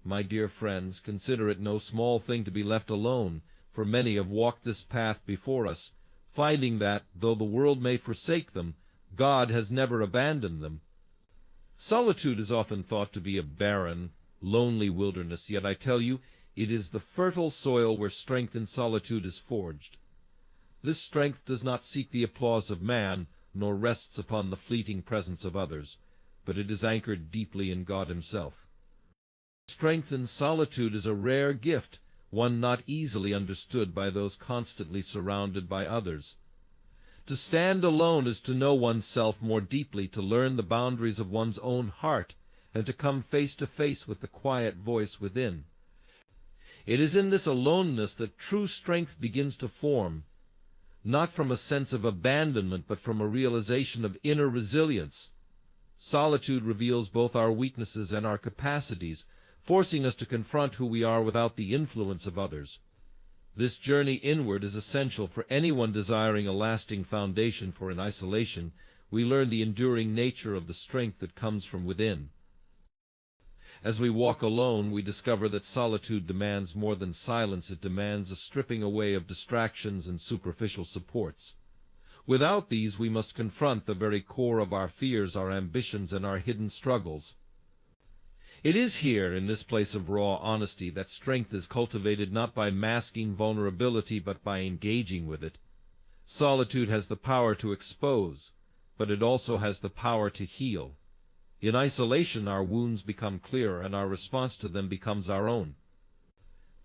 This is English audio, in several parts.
My dear friends, consider it no small thing to be left alone, for many have walked this path before us, finding that, though the world may forsake them, God has never abandoned them. Solitude is often thought to be a barren, lonely wilderness, yet I tell you, it is the fertile soil where strength in solitude is forged. This strength does not seek the applause of man, nor rests upon the fleeting presence of others, but it is anchored deeply in God Himself. Strength in solitude is a rare gift, one not easily understood by those constantly surrounded by others. To stand alone is to know oneself more deeply, to learn the boundaries of one's own heart, and to come face to face with the quiet voice within. It is in this aloneness that true strength begins to form, not from a sense of abandonment, but from a realization of inner resilience. Solitude reveals both our weaknesses and our capacities, forcing us to confront who we are without the influence of others. This journey inward is essential for anyone desiring a lasting foundation, for in isolation we learn the enduring nature of the strength that comes from within. As we walk alone, we discover that solitude demands more than silence. It demands a stripping away of distractions and superficial supports. Without these, we must confront the very core of our fears, our ambitions, and our hidden struggles. It is here, in this place of raw honesty, that strength is cultivated, not by masking vulnerability, but by engaging with it. Solitude has the power to expose, but it also has the power to heal. In isolation, our wounds become clearer, and our response to them becomes our own.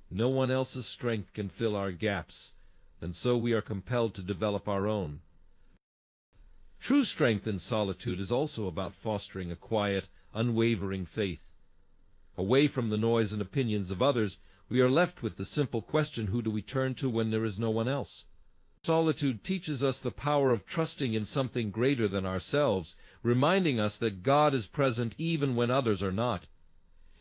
No one else's strength can fill our gaps, and so we are compelled to develop our own. True strength in solitude is also about fostering a quiet, unwavering faith. Away from the noise and opinions of others, we are left with the simple question, who do we turn to when there is no one else? Solitude teaches us the power of trusting in something greater than ourselves, reminding us that God is present even when others are not.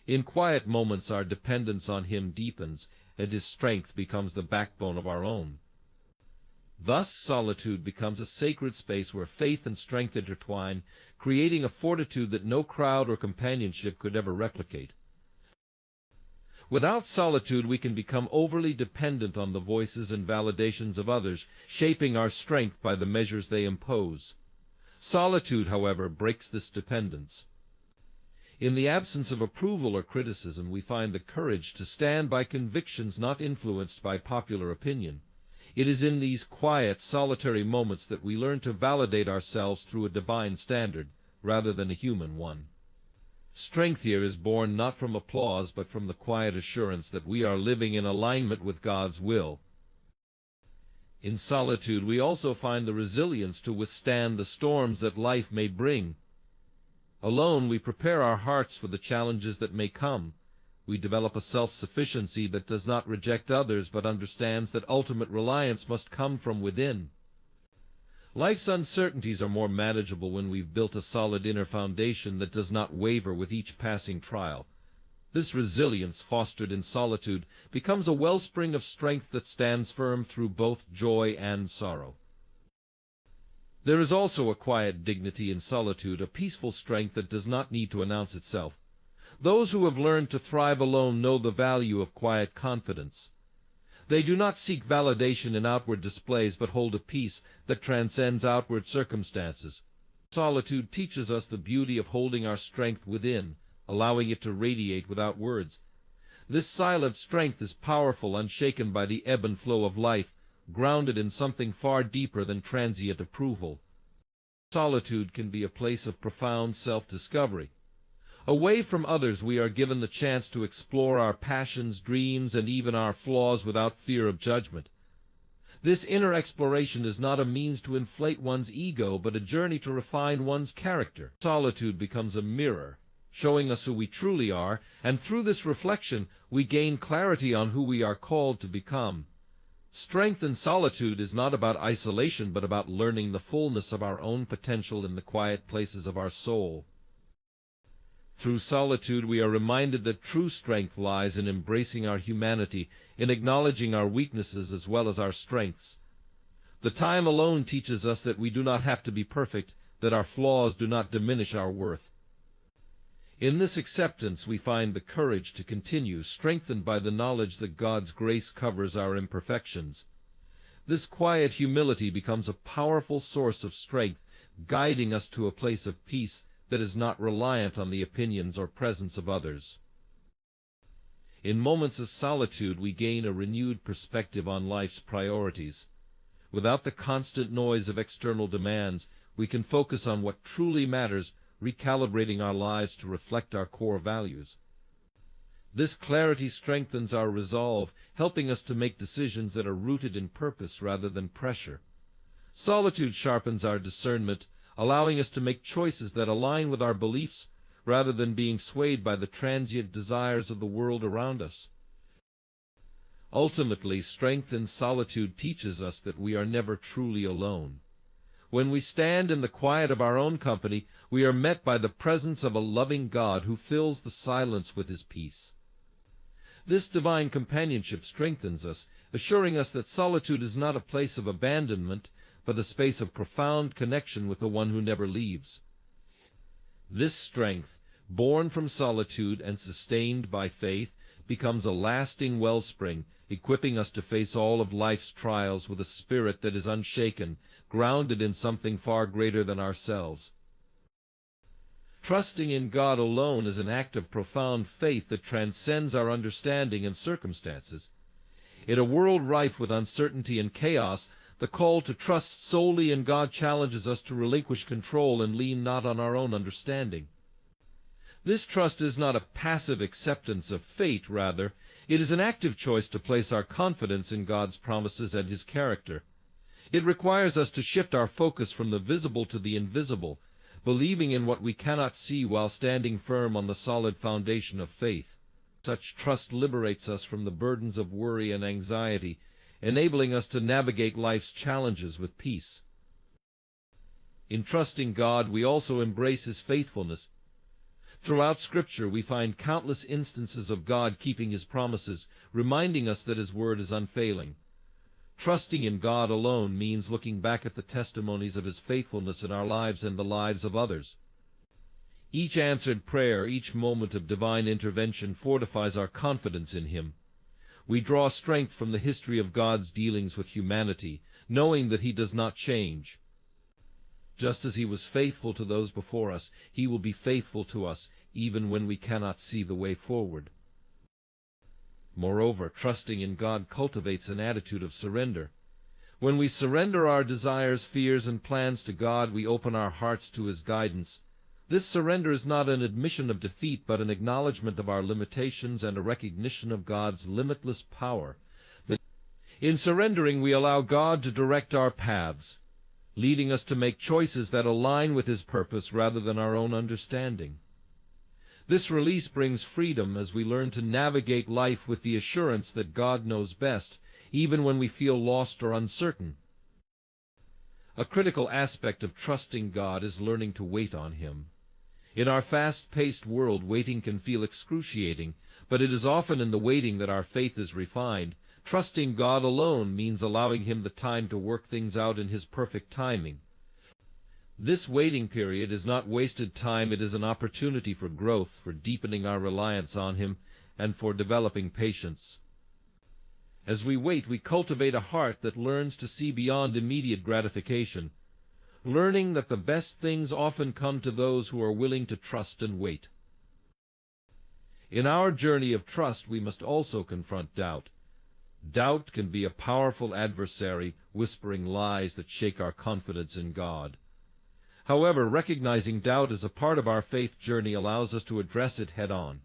In quiet moments, our dependence on Him deepens, and His strength becomes the backbone of our own. Thus, solitude becomes a sacred space where faith and strength intertwine, creating a fortitude that no crowd or companionship could ever replicate. Without solitude, we can become overly dependent on the voices and validations of others, shaping our strength by the measures they impose. Solitude, however, breaks this dependence. In the absence of approval or criticism, we find the courage to stand by convictions not influenced by popular opinion. It is in these quiet, solitary moments that we learn to validate ourselves through a divine standard, rather than a human one. Strength here is born not from applause, but from the quiet assurance that we are living in alignment with God's will. In solitude, we also find the resilience to withstand the storms that life may bring. Alone, we prepare our hearts for the challenges that may come. We develop a self-sufficiency that does not reject others, but understands that ultimate reliance must come from within. Life's uncertainties are more manageable when we've built a solid inner foundation that does not waver with each passing trial. This resilience, fostered in solitude, becomes a wellspring of strength that stands firm through both joy and sorrow. There is also a quiet dignity in solitude, a peaceful strength that does not need to announce itself. Those who have learned to thrive alone know the value of quiet confidence. They do not seek validation in outward displays, but hold a peace that transcends outward circumstances. Solitude teaches us the beauty of holding our strength within, allowing it to radiate without words. This silent strength is powerful, unshaken by the ebb and flow of life, grounded in something far deeper than transient approval. Solitude can be a place of profound self-discovery. Away from others, we are given the chance to explore our passions, dreams, and even our flaws without fear of judgment. This inner exploration is not a means to inflate one's ego, but a journey to refine one's character. Solitude becomes a mirror, showing us who we truly are, and through this reflection, we gain clarity on who we are called to become. Strength in solitude is not about isolation, but about learning the fullness of our own potential in the quiet places of our soul. Through solitude, we are reminded that true strength lies in embracing our humanity, in acknowledging our weaknesses as well as our strengths. The time alone teaches us that we do not have to be perfect, that our flaws do not diminish our worth. In this acceptance we find the courage to continue, strengthened by the knowledge that God's grace covers our imperfections. This quiet humility becomes a powerful source of strength, guiding us to a place of peace that is not reliant on the opinions or presence of others. In moments of solitude, we gain a renewed perspective on life's priorities. Without the constant noise of external demands, we can focus on what truly matters, recalibrating our lives to reflect our core values. This clarity strengthens our resolve, helping us to make decisions that are rooted in purpose rather than pressure. Solitude sharpens our discernment, allowing us to make choices that align with our beliefs rather than being swayed by the transient desires of the world around us. Ultimately, strength in solitude teaches us that we are never truly alone. When we stand in the quiet of our own company, we are met by the presence of a loving God who fills the silence with His peace. This divine companionship strengthens us, assuring us that solitude is not a place of abandonment, but a space of profound connection with the one who never leaves. This strength, born from solitude and sustained by faith, becomes a lasting wellspring, equipping us to face all of life's trials with a spirit that is unshaken, grounded in something far greater than ourselves. Trusting in God alone is an act of profound faith that transcends our understanding and circumstances. In a world rife with uncertainty and chaos, the call to trust solely in God challenges us to relinquish control and lean not on our own understanding. This trust is not a passive acceptance of fate, rather, it is an active choice to place our confidence in God's promises and His character. It requires us to shift our focus from the visible to the invisible, believing in what we cannot see while standing firm on the solid foundation of faith. Such trust liberates us from the burdens of worry and anxiety, enabling us to navigate life's challenges with peace. In trusting God, we also embrace His faithfulness. Throughout Scripture, we find countless instances of God keeping His promises, reminding us that His word is unfailing. Trusting in God alone means looking back at the testimonies of His faithfulness in our lives and the lives of others. Each answered prayer, each moment of divine intervention fortifies our confidence in Him. We draw strength from the history of God's dealings with humanity, knowing that He does not change. Just as He was faithful to those before us, He will be faithful to us, even when we cannot see the way forward. Moreover, trusting in God cultivates an attitude of surrender. When we surrender our desires, fears, and plans to God, we open our hearts to His guidance. This surrender is not an admission of defeat, but an acknowledgment of our limitations and a recognition of God's limitless power. In surrendering, we allow God to direct our paths, leading us to make choices that align with His purpose rather than our own understanding. This release brings freedom as we learn to navigate life with the assurance that God knows best, even when we feel lost or uncertain. A critical aspect of trusting God is learning to wait on Him. In our fast-paced world, waiting can feel excruciating, but it is often in the waiting that our faith is refined. Trusting God alone means allowing Him the time to work things out in His perfect timing. This waiting period is not wasted time, it is an opportunity for growth, for deepening our reliance on Him, and for developing patience. As we wait, we cultivate a heart that learns to see beyond immediate gratification, learning that the best things often come to those who are willing to trust and wait. In our journey of trust, we must also confront doubt. Doubt can be a powerful adversary, whispering lies that shake our confidence in God. However, recognizing doubt as a part of our faith journey allows us to address it head-on.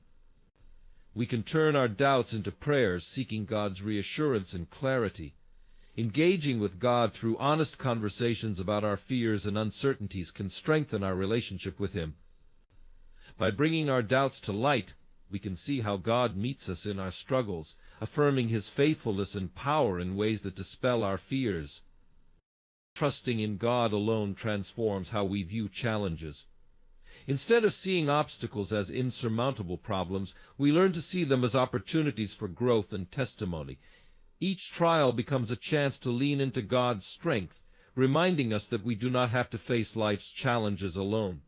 We can turn our doubts into prayers, seeking God's reassurance and clarity. Engaging with God through honest conversations about our fears and uncertainties can strengthen our relationship with Him. By bringing our doubts to light, we can see how God meets us in our struggles, affirming His faithfulness and power in ways that dispel our fears. Trusting in God alone transforms how we view challenges. Instead of seeing obstacles as insurmountable problems, we learn to see them as opportunities for growth and testimony. Each trial becomes a chance to lean into God's strength, reminding us that we do not have to face life's challenges alone.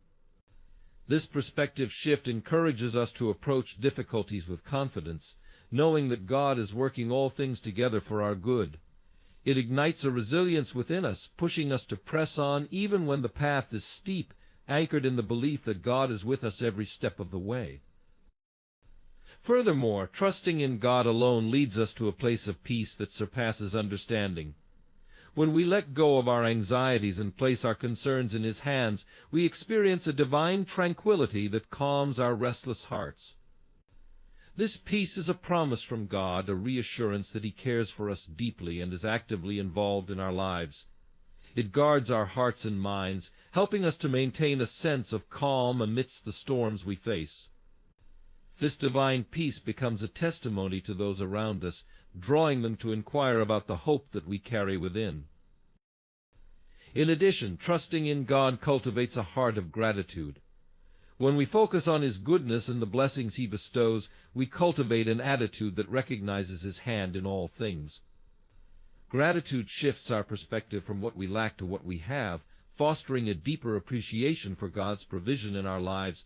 This perspective shift encourages us to approach difficulties with confidence, knowing that God is working all things together for our good. It ignites a resilience within us, pushing us to press on even when the path is steep, anchored in the belief that God is with us every step of the way. Furthermore, trusting in God alone leads us to a place of peace that surpasses understanding. When we let go of our anxieties and place our concerns in His hands, we experience a divine tranquility that calms our restless hearts. This peace is a promise from God, a reassurance that He cares for us deeply and is actively involved in our lives. It guards our hearts and minds, helping us to maintain a sense of calm amidst the storms we face. This divine peace becomes a testimony to those around us, drawing them to inquire about the hope that we carry within. In addition, trusting in God cultivates a heart of gratitude. When we focus on His goodness and the blessings He bestows, we cultivate an attitude that recognizes His hand in all things. Gratitude shifts our perspective from what we lack to what we have, fostering a deeper appreciation for God's provision in our lives.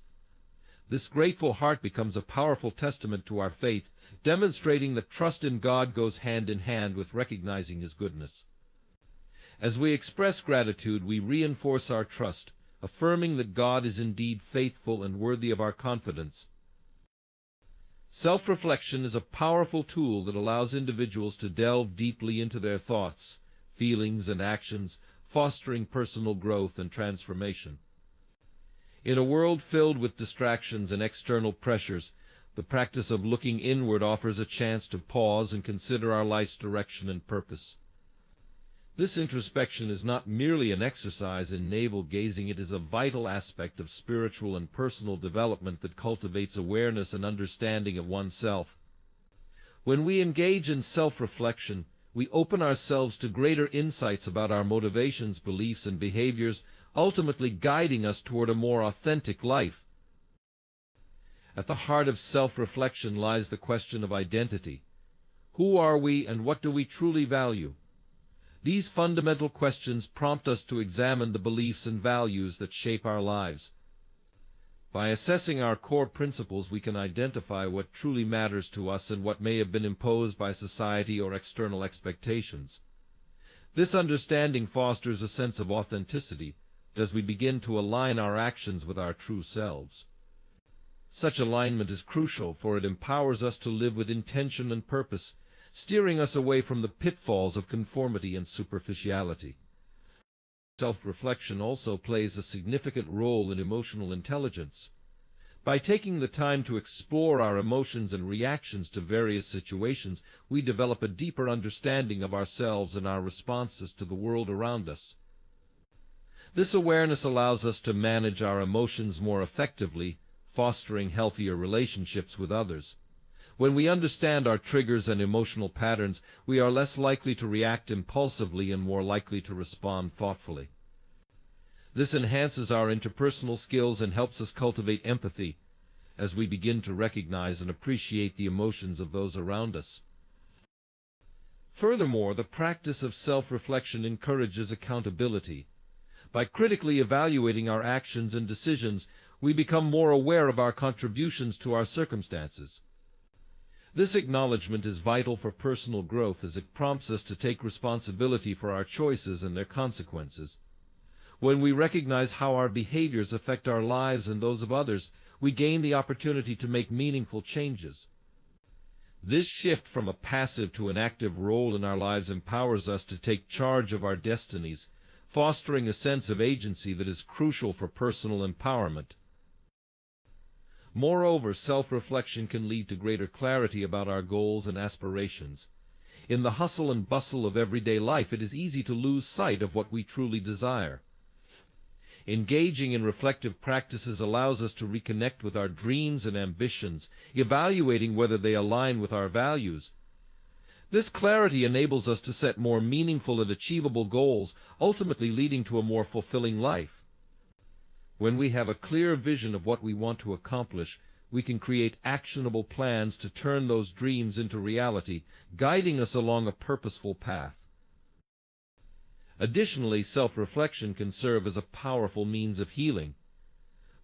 This grateful heart becomes a powerful testament to our faith, demonstrating that trust in God goes hand in hand with recognizing His goodness. As we express gratitude, we reinforce our trust, affirming that God is indeed faithful and worthy of our confidence. Self-reflection is a powerful tool that allows individuals to delve deeply into their thoughts, feelings, and actions, fostering personal growth and transformation. In a world filled with distractions and external pressures, the practice of looking inward offers a chance to pause and consider our life's direction and purpose. This introspection is not merely an exercise in navel-gazing, it is a vital aspect of spiritual and personal development that cultivates awareness and understanding of oneself. When we engage in self-reflection, we open ourselves to greater insights about our motivations, beliefs, and behaviors, ultimately guiding us toward a more authentic life. At the heart of self-reflection lies the question of identity. Who are we and what do we truly value? These fundamental questions prompt us to examine the beliefs and values that shape our lives. By assessing our core principles, we can identify what truly matters to us and what may have been imposed by society or external expectations. This understanding fosters a sense of authenticity as we begin to align our actions with our true selves. Such alignment is crucial, for it empowers us to live with intention and purpose, steering us away from the pitfalls of conformity and superficiality. Self-reflection also plays a significant role in emotional intelligence. By taking the time to explore our emotions and reactions to various situations, we develop a deeper understanding of ourselves and our responses to the world around us. This awareness allows us to manage our emotions more effectively, fostering healthier relationships with others. When we understand our triggers and emotional patterns, we are less likely to react impulsively and more likely to respond thoughtfully. This enhances our interpersonal skills and helps us cultivate empathy as we begin to recognize and appreciate the emotions of those around us. Furthermore, the practice of self-reflection encourages accountability. By critically evaluating our actions and decisions, we become more aware of our contributions to our circumstances. This acknowledgement is vital for personal growth, as it prompts us to take responsibility for our choices and their consequences. When we recognize how our behaviors affect our lives and those of others, we gain the opportunity to make meaningful changes. This shift from a passive to an active role in our lives empowers us to take charge of our destinies, fostering a sense of agency that is crucial for personal empowerment. Moreover, self-reflection can lead to greater clarity about our goals and aspirations. In the hustle and bustle of everyday life, it is easy to lose sight of what we truly desire. Engaging in reflective practices allows us to reconnect with our dreams and ambitions, evaluating whether they align with our values. This clarity enables us to set more meaningful and achievable goals, ultimately leading to a more fulfilling life. When we have a clear vision of what we want to accomplish, we can create actionable plans to turn those dreams into reality, guiding us along a purposeful path. Additionally, self-reflection can serve as a powerful means of healing.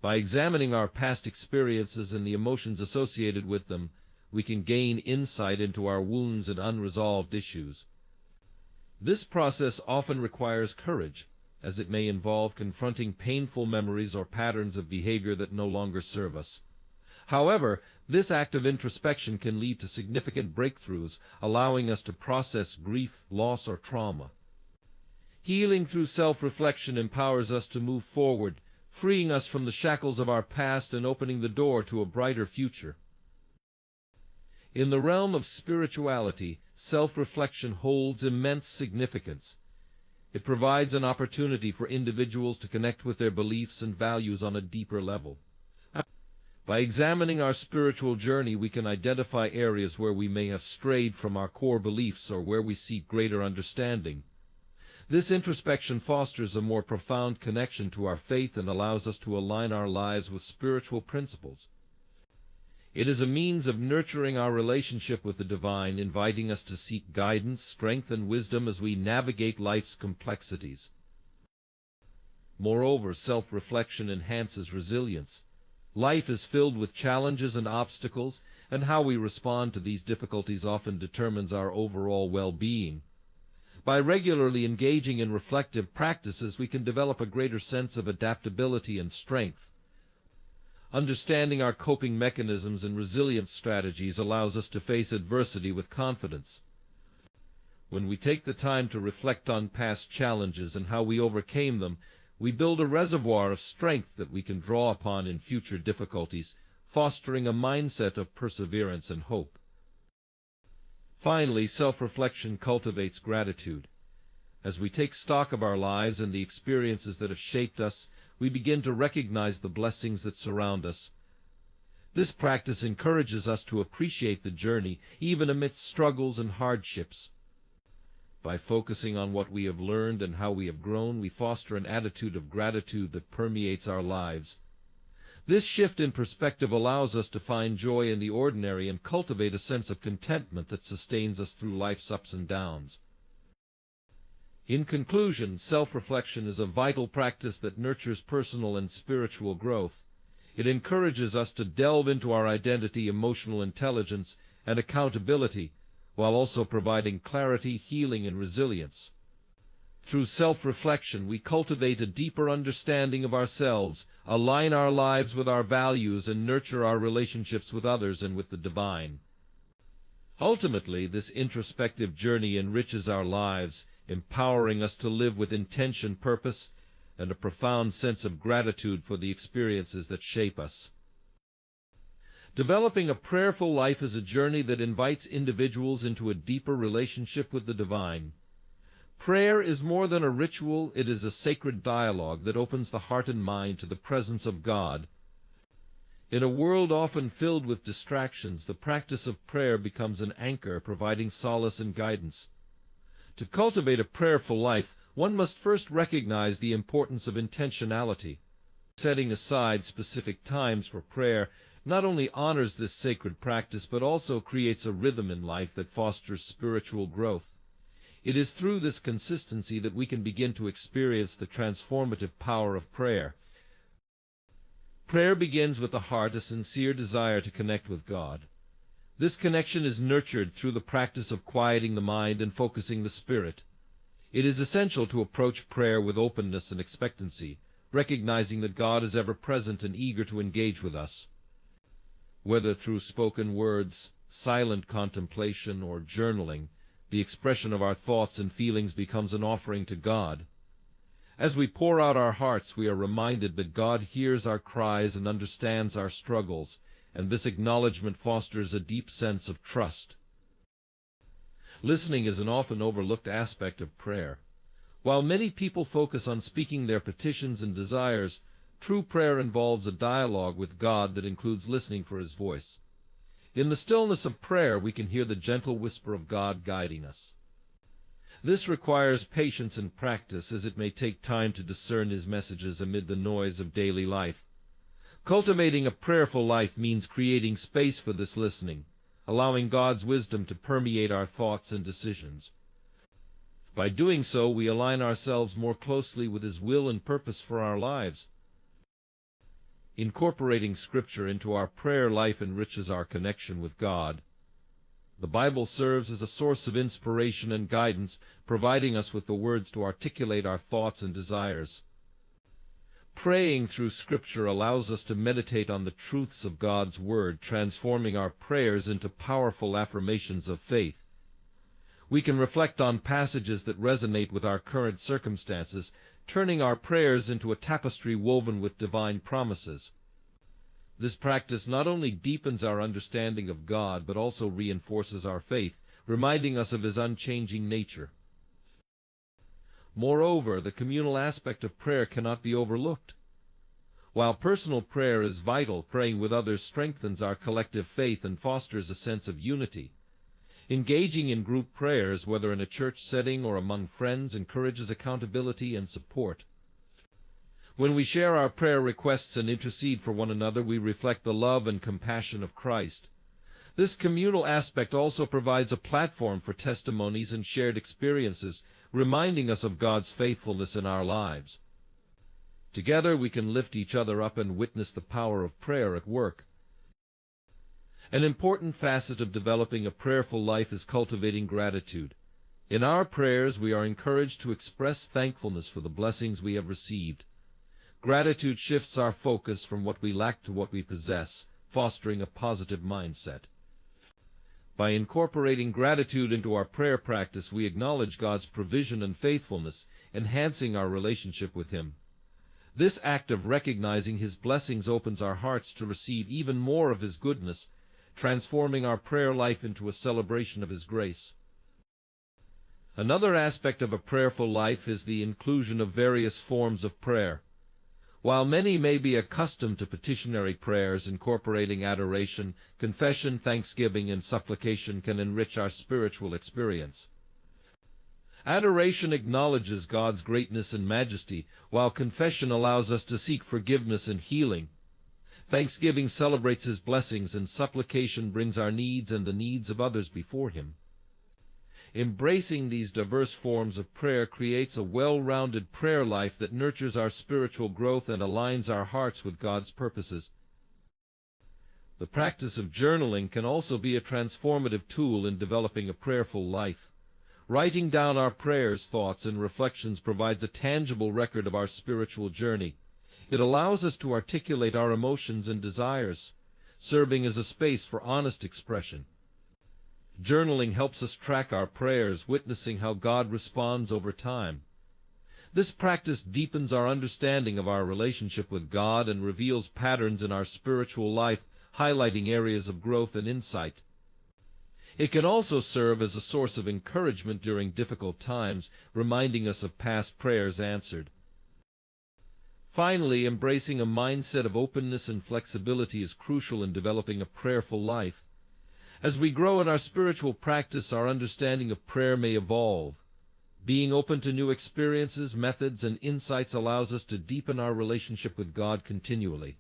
By examining our past experiences and the emotions associated with them, we can gain insight into our wounds and unresolved issues. This process often requires courage, as it may involve confronting painful memories or patterns of behavior that no longer serve us. However, this act of introspection can lead to significant breakthroughs, allowing us to process grief, loss, or trauma. Healing through self-reflection empowers us to move forward, freeing us from the shackles of our past and opening the door to a brighter future. In the realm of spirituality, self-reflection holds immense significance. It provides an opportunity for individuals to connect with their beliefs and values on a deeper level. By examining our spiritual journey, we can identify areas where we may have strayed from our core beliefs or where we seek greater understanding. This introspection fosters a more profound connection to our faith and allows us to align our lives with spiritual principles. It is a means of nurturing our relationship with the divine, inviting us to seek guidance, strength, and wisdom as we navigate life's complexities. Moreover, self-reflection enhances resilience. Life is filled with challenges and obstacles, and how we respond to these difficulties often determines our overall well-being. By regularly engaging in reflective practices, we can develop a greater sense of adaptability and strength. Understanding our coping mechanisms and resilience strategies allows us to face adversity with confidence. When we take the time to reflect on past challenges and how we overcame them, we build a reservoir of strength that we can draw upon in future difficulties, fostering a mindset of perseverance and hope. Finally, self-reflection cultivates gratitude. As we take stock of our lives and the experiences that have shaped us, we begin to recognize the blessings that surround us. This practice encourages us to appreciate the journey, even amidst struggles and hardships. By focusing on what we have learned and how we have grown, we foster an attitude of gratitude that permeates our lives. This shift in perspective allows us to find joy in the ordinary and cultivate a sense of contentment that sustains us through life's ups and downs. In conclusion, self-reflection is a vital practice that nurtures personal and spiritual growth. It encourages us to delve into our identity, emotional intelligence, and accountability, while also providing clarity, healing, and resilience. Through self-reflection, we cultivate a deeper understanding of ourselves, align our lives with our values, and nurture our relationships with others and with the divine. Ultimately, this introspective journey enriches our lives, empowering us to live with intention, purpose, and a profound sense of gratitude for the experiences that shape us. Developing a prayerful life is a journey that invites individuals into a deeper relationship with the divine. Prayer is more than a ritual, it is a sacred dialogue that opens the heart and mind to the presence of God. In a world often filled with distractions, the practice of prayer becomes an anchor, providing solace and guidance. To cultivate a prayerful life, one must first recognize the importance of intentionality. Setting aside specific times for prayer not only honors this sacred practice, but also creates a rhythm in life that fosters spiritual growth. It is through this consistency that we can begin to experience the transformative power of prayer. Prayer begins with the heart, a sincere desire to connect with God. This connection is nurtured through the practice of quieting the mind and focusing the spirit. It is essential to approach prayer with openness and expectancy, recognizing that God is ever present and eager to engage with us. Whether through spoken words, silent contemplation, or journaling, the expression of our thoughts and feelings becomes an offering to God. As we pour out our hearts, we are reminded that God hears our cries and understands our struggles, and this acknowledgement fosters a deep sense of trust. Listening is an often overlooked aspect of prayer. While many people focus on speaking their petitions and desires, true prayer involves a dialogue with God that includes listening for His voice. In the stillness of prayer, we can hear the gentle whisper of God guiding us. This requires patience and practice, as it may take time to discern His messages amid the noise of daily life. Cultivating a prayerful life means creating space for this listening, allowing God's wisdom to permeate our thoughts and decisions. By doing so, we align ourselves more closely with His will and purpose for our lives. Incorporating Scripture into our prayer life enriches our connection with God. The Bible serves as a source of inspiration and guidance, providing us with the words to articulate our thoughts and desires. Praying through Scripture allows us to meditate on the truths of God's Word, transforming our prayers into powerful affirmations of faith. We can reflect on passages that resonate with our current circumstances, turning our prayers into a tapestry woven with divine promises. This practice not only deepens our understanding of God, but also reinforces our faith, reminding us of His unchanging nature. Moreover, the communal aspect of prayer cannot be overlooked. While personal prayer is vital, praying with others strengthens our collective faith and fosters a sense of unity. Engaging in group prayers, whether in a church setting or among friends, encourages accountability and support. When we share our prayer requests and intercede for one another, we reflect the love and compassion of Christ. This communal aspect also provides a platform for testimonies and shared experiences, reminding us of God's faithfulness in our lives. Together we can lift each other up and witness the power of prayer at work. An important facet of developing a prayerful life is cultivating gratitude. In our prayers, we are encouraged to express thankfulness for the blessings we have received. Gratitude shifts our focus from what we lack to what we possess, fostering a positive mindset. By incorporating gratitude into our prayer practice, we acknowledge God's provision and faithfulness, enhancing our relationship with Him. This act of recognizing His blessings opens our hearts to receive even more of His goodness, transforming our prayer life into a celebration of His grace. Another aspect of a prayerful life is the inclusion of various forms of prayer. While many may be accustomed to petitionary prayers, incorporating adoration, confession, thanksgiving, and supplication can enrich our spiritual experience. Adoration acknowledges God's greatness and majesty, while confession allows us to seek forgiveness and healing. Thanksgiving celebrates His blessings, and supplication brings our needs and the needs of others before Him. Embracing these diverse forms of prayer creates a well-rounded prayer life that nurtures our spiritual growth and aligns our hearts with God's purposes. The practice of journaling can also be a transformative tool in developing a prayerful life. Writing down our prayers, thoughts, and reflections provides a tangible record of our spiritual journey. It allows us to articulate our emotions and desires, serving as a space for honest expression. Journaling helps us track our prayers, witnessing how God responds over time. This practice deepens our understanding of our relationship with God and reveals patterns in our spiritual life, highlighting areas of growth and insight. It can also serve as a source of encouragement during difficult times, reminding us of past prayers answered. Finally, embracing a mindset of openness and flexibility is crucial in developing a prayerful life. As we grow in our spiritual practice, our understanding of prayer may evolve. Being open to new experiences, methods, and insights allows us to deepen our relationship with God continually.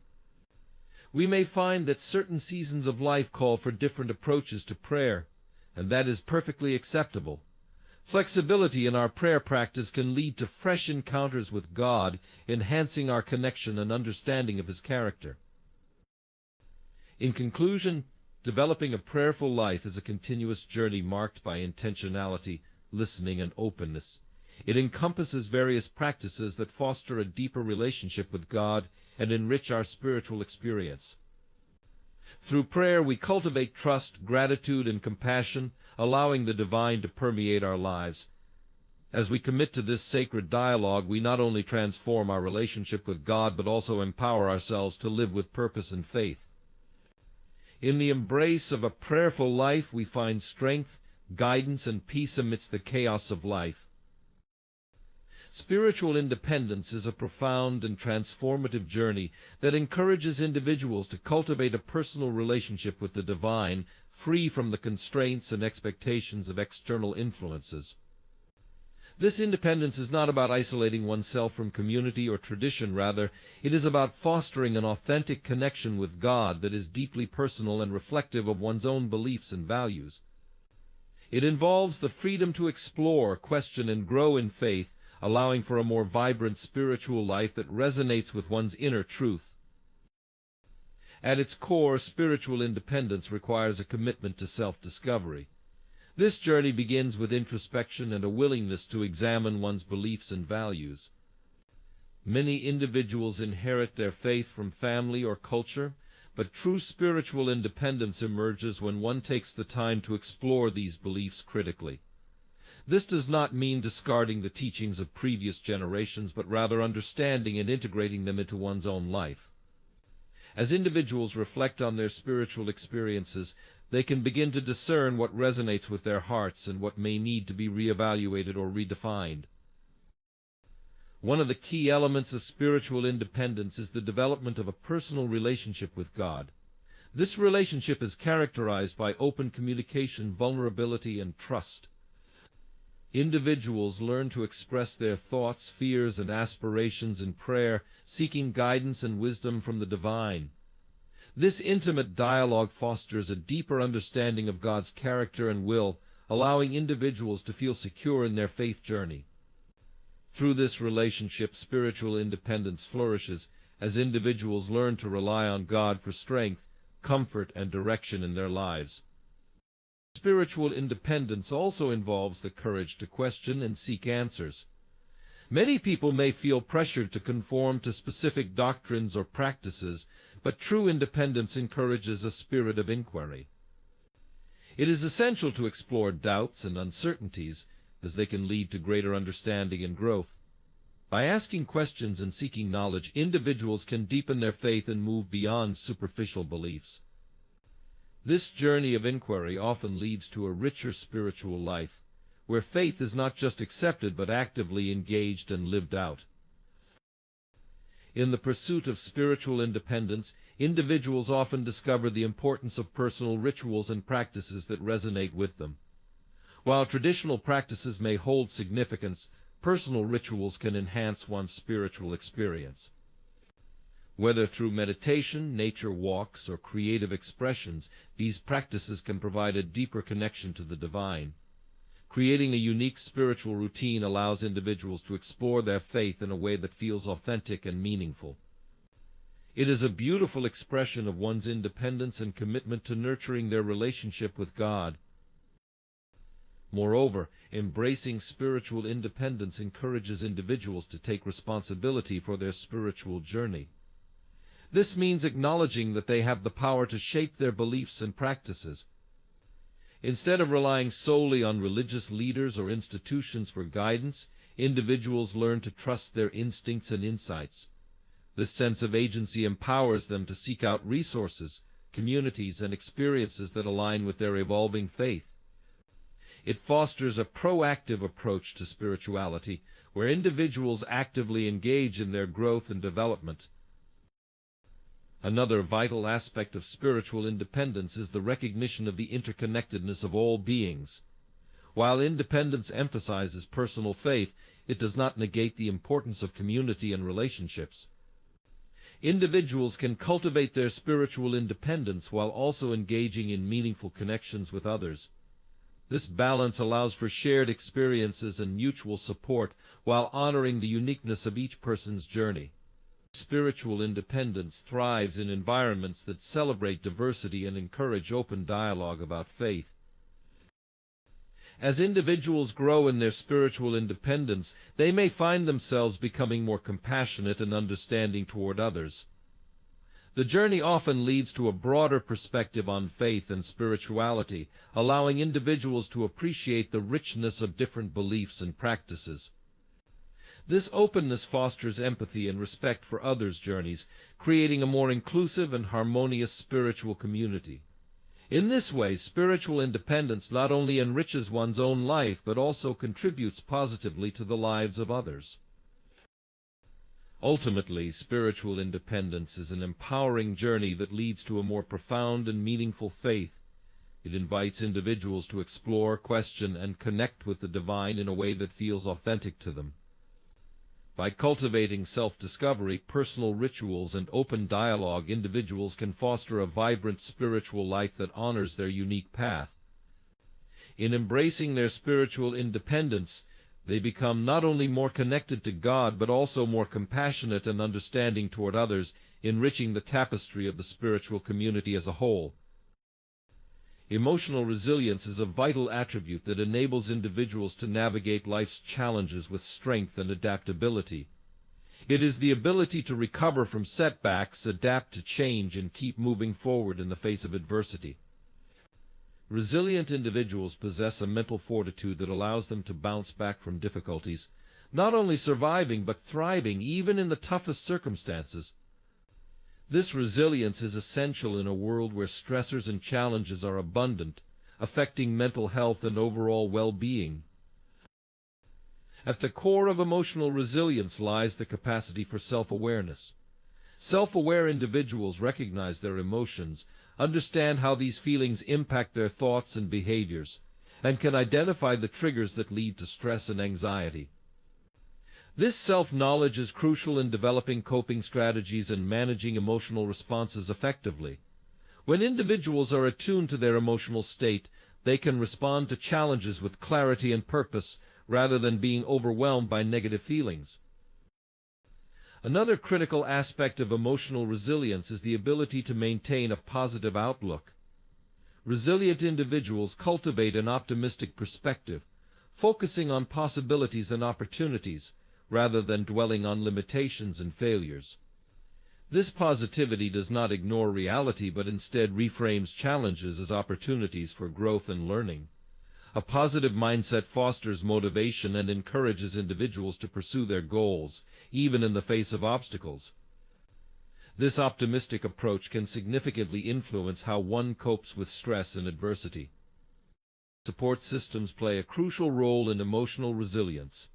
We may find that certain seasons of life call for different approaches to prayer, and that is perfectly acceptable. Flexibility in our prayer practice can lead to fresh encounters with God, enhancing our connection and understanding of His character. In conclusion, developing a prayerful life is a continuous journey marked by intentionality, listening, and openness. It encompasses various practices that foster a deeper relationship with God and enrich our spiritual experience. Through prayer, we cultivate trust, gratitude, and compassion, allowing the divine to permeate our lives. As we commit to this sacred dialogue, we not only transform our relationship with God, but also empower ourselves to live with purpose and faith. In the embrace of a prayerful life, we find strength, guidance, and peace amidst the chaos of life. Spiritual independence is a profound and transformative journey that encourages individuals to cultivate a personal relationship with the divine, free from the constraints and expectations of external influences. This independence is not about isolating oneself from community or tradition. Rather, it is about fostering an authentic connection with God that is deeply personal and reflective of one's own beliefs and values. It involves the freedom to explore, question, and grow in faith, allowing for a more vibrant spiritual life that resonates with one's inner truth. At its core, spiritual independence requires a commitment to self-discovery. This journey begins with introspection and a willingness to examine one's beliefs and values. Many individuals inherit their faith from family or culture, but true spiritual independence emerges when one takes the time to explore these beliefs critically. This does not mean discarding the teachings of previous generations, but rather understanding and integrating them into one's own life. As individuals reflect on their spiritual experiences, they can begin to discern what resonates with their hearts and what may need to be reevaluated or redefined. One of the key elements of spiritual independence is the development of a personal relationship with God. This relationship is characterized by open communication, vulnerability, and trust. Individuals learn to express their thoughts, fears, and aspirations in prayer, seeking guidance and wisdom from the divine. This intimate dialogue fosters a deeper understanding of God's character and will, allowing individuals to feel secure in their faith journey. Through this relationship, spiritual independence flourishes as individuals learn to rely on God for strength, comfort, and direction in their lives. Spiritual independence also involves the courage to question and seek answers. Many people may feel pressured to conform to specific doctrines or practices, but true independence encourages a spirit of inquiry. It is essential to explore doubts and uncertainties, as they can lead to greater understanding and growth. By asking questions and seeking knowledge, individuals can deepen their faith and move beyond superficial beliefs. This journey of inquiry often leads to a richer spiritual life, where faith is not just accepted but actively engaged and lived out. In the pursuit of spiritual independence, individuals often discover the importance of personal rituals and practices that resonate with them. While traditional practices may hold significance, personal rituals can enhance one's spiritual experience. Whether through meditation, nature walks, or creative expressions, these practices can provide a deeper connection to the divine. Creating a unique spiritual routine allows individuals to explore their faith in a way that feels authentic and meaningful. It is a beautiful expression of one's independence and commitment to nurturing their relationship with God. Moreover, embracing spiritual independence encourages individuals to take responsibility for their spiritual journey. This means acknowledging that they have the power to shape their beliefs and practices. Instead of relying solely on religious leaders or institutions for guidance, individuals learn to trust their instincts and insights. This sense of agency empowers them to seek out resources, communities, and experiences that align with their evolving faith. It fosters a proactive approach to spirituality, where individuals actively engage in their growth and development. Another vital aspect of spiritual independence is the recognition of the interconnectedness of all beings. While independence emphasizes personal faith, it does not negate the importance of community and relationships. Individuals can cultivate their spiritual independence while also engaging in meaningful connections with others. This balance allows for shared experiences and mutual support while honoring the uniqueness of each person's journey. Spiritual independence thrives in environments that celebrate diversity and encourage open dialogue about faith. As individuals grow in their spiritual independence, they may find themselves becoming more compassionate and understanding toward others. The journey often leads to a broader perspective on faith and spirituality, allowing individuals to appreciate the richness of different beliefs and practices. This openness fosters empathy and respect for others' journeys, creating a more inclusive and harmonious spiritual community. In this way, spiritual independence not only enriches one's own life, but also contributes positively to the lives of others. Ultimately, spiritual independence is an empowering journey that leads to a more profound and meaningful faith. It invites individuals to explore, question, and connect with the divine in a way that feels authentic to them. By cultivating self-discovery, personal rituals, and open dialogue, individuals can foster a vibrant spiritual life that honors their unique path. In embracing their spiritual independence, They become not only more connected to God, but also more compassionate and understanding toward others, enriching the tapestry of the spiritual community as a whole. Emotional resilience is a vital attribute that enables individuals to navigate life's challenges with strength and adaptability. It is the ability to recover from setbacks, adapt to change, and keep moving forward in the face of adversity. Resilient individuals possess a mental fortitude that allows them to bounce back from difficulties, not only surviving but thriving even in the toughest circumstances. This resilience is essential in a world where stressors and challenges are abundant, affecting mental health and overall well-being. At the core of emotional resilience lies the capacity for self-awareness. Self-aware individuals recognize their emotions, understand how these feelings impact their thoughts and behaviors, and can identify the triggers that lead to stress and anxiety. This self-knowledge is crucial in developing coping strategies and managing emotional responses effectively. When individuals are attuned to their emotional state, they can respond to challenges with clarity and purpose, rather than being overwhelmed by negative feelings. Another critical aspect of emotional resilience is the ability to maintain a positive outlook. Resilient individuals cultivate an optimistic perspective, focusing on possibilities and opportunities, rather than dwelling on limitations and failures. This positivity does not ignore reality, but instead reframes challenges as opportunities for growth and learning. A positive mindset fosters motivation and encourages individuals to pursue their goals, even in the face of obstacles. This optimistic approach can significantly influence how one copes with stress and adversity. Support systems play a crucial role in emotional resilience.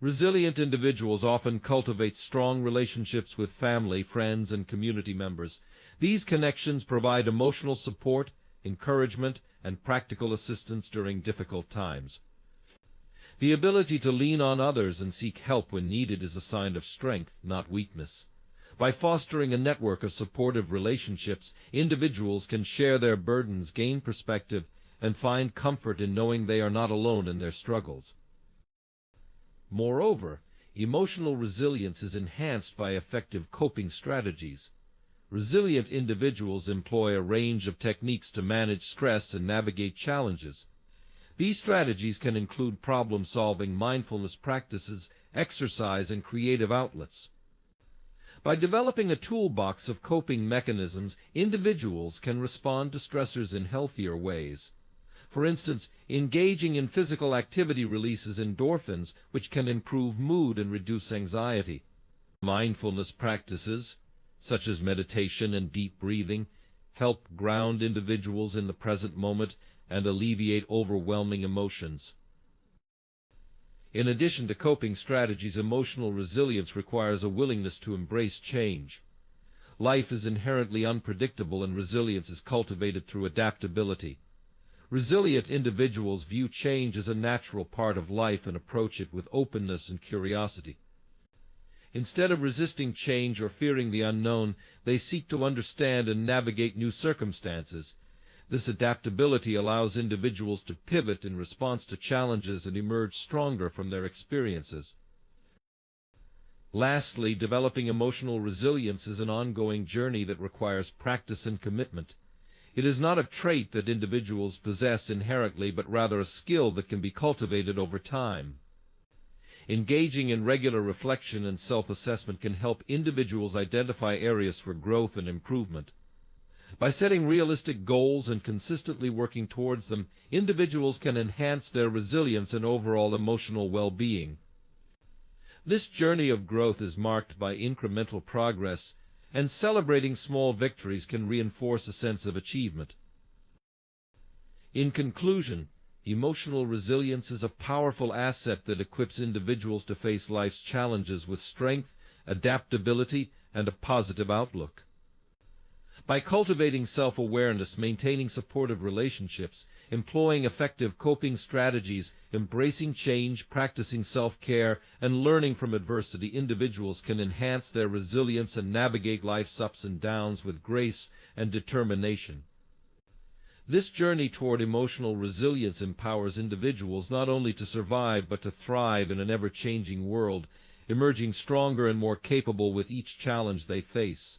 Resilient individuals often cultivate strong relationships with family, friends, and community members. These connections provide emotional support, encouragement, and practical assistance during difficult times. The ability to lean on others and seek help when needed is a sign of strength, not weakness. By fostering a network of supportive relationships, individuals can share their burdens, gain perspective, and find comfort in knowing they are not alone in their struggles. Moreover, emotional resilience is enhanced by effective coping strategies. Resilient individuals employ a range of techniques to manage stress and navigate challenges. These strategies can include problem-solving, mindfulness practices, exercise, and creative outlets. By developing a toolbox of coping mechanisms, individuals can respond to stressors in healthier ways. For instance, engaging in physical activity releases endorphins, which can improve mood and reduce anxiety. Mindfulness practices, such as meditation and deep breathing, help ground individuals in the present moment and alleviate overwhelming emotions. In addition to coping strategies, emotional resilience requires a willingness to embrace change. Life is inherently unpredictable, and resilience is cultivated through adaptability. Resilient individuals view change as a natural part of life and approach it with openness and curiosity. Instead of resisting change or fearing the unknown, they seek to understand and navigate new circumstances. This adaptability allows individuals to pivot in response to challenges and emerge stronger from their experiences. Lastly, developing emotional resilience is an ongoing journey that requires practice and commitment. It is not a trait that individuals possess inherently, but rather a skill that can be cultivated over time. Engaging in regular reflection and self-assessment can help individuals identify areas for growth and improvement. By setting realistic goals and consistently working towards them, individuals can enhance their resilience and overall emotional well-being. This journey of growth is marked by incremental progress, and celebrating small victories can reinforce a sense of achievement. In conclusion, emotional resilience is a powerful asset that equips individuals to face life's challenges with strength, adaptability, and a positive outlook. By cultivating self-awareness, maintaining supportive relationships, employing effective coping strategies, embracing change, practicing self-care, and learning from adversity, individuals can enhance their resilience and navigate life's ups and downs with grace and determination. This journey toward emotional resilience empowers individuals not only to survive but to thrive in an ever-changing world, emerging stronger and more capable with each challenge they face.